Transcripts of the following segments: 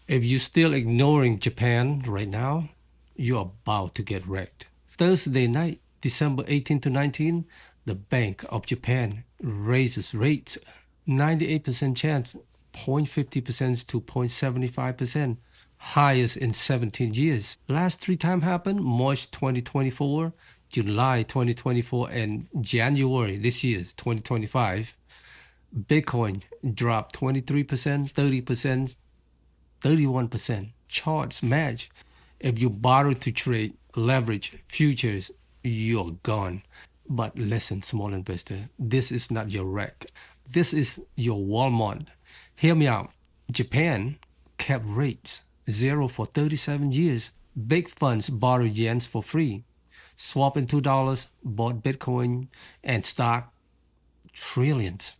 If you're still ignoring Japan right now, you're about to get wrecked. Thursday night, December 18 to 19, the Bank of Japan raises rates 98% chance, 0.50% to 0.75%, highest in 17 years. Last three time happened March 2024, July 2024, and January this year, 2025. Bitcoin dropped 23%, 30%, 31%. Charts match. If you bother to trade leverage futures, you're gone. But listen, small investor, this is not your wreck. This is your Walmart. Hear me out. Japan kept rates zero for 37 years. Big funds borrow yens for free. Swap in $2, bought Bitcoin and stock trillions.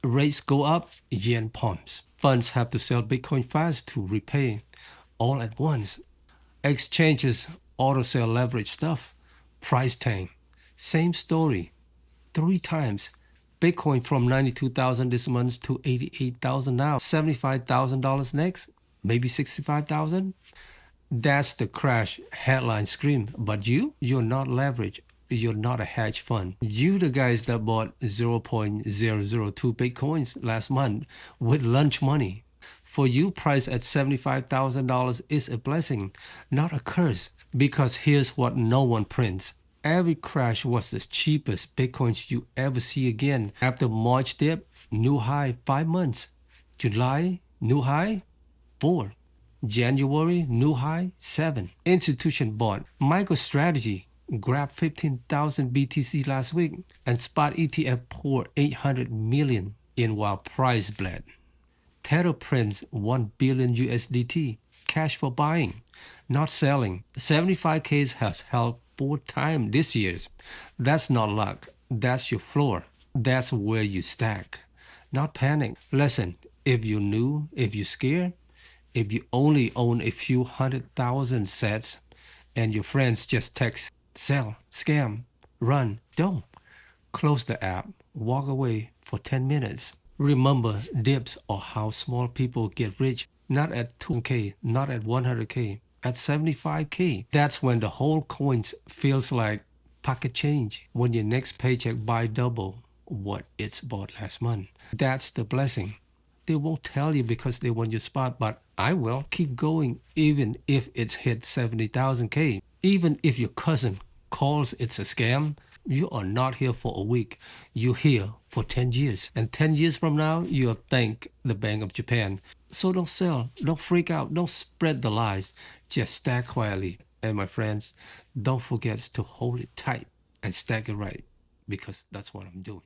Rates go up, yen pumps. Funds have to sell Bitcoin fast to repay all at once. Exchanges auto sell leverage stuff. Price tank. Same story. Three times. Bitcoin from 92,000 this month to 88,000 now. $75,000 next. Maybe 65,000. That's the crash headline scream. But you're not leverage. You're not a hedge fund. You the guys that bought 0.002 Bitcoins last month with lunch money. For you, price at $75,000 is a blessing, not a curse. Because here's what no one prints. Every crash was the cheapest Bitcoins you ever see again. After March dip, new high 5 months. July, new high 4. January, new high 7. Institution bought. MicroStrategy grabbed 15,000 BTC last week, and spot ETF poured 800 million in while price bled. Tether prints 1 billion USDT, cash for buying, not selling. 75K has held 4 times this year. That's not luck. That's your floor. That's where you stack. Not panic. Listen, if you're new, if you're scared, if you only own a few 100,000 sets and your friends just text, sell, scam, run, don't. Close the app, walk away for 10 minutes. Remember, dips are how small people get rich, not at 2K, not at 100K, at 75K. That's when the whole coins feels like pocket change, when your next paycheck buy double what it's bought last month. That's the blessing. They won't tell you because they want your spot, but I will. Keep going even if it's hit 70,000K. Even if your cousin calls it's a scam, you are not here for a week. You're here for 10 years. And 10 years from now, you'll thank the Bank of Japan. So don't sell, don't freak out, don't spread the lies. Just stack quietly. And my friends, don't forget to hold it tight and stack it right, because that's what I'm doing.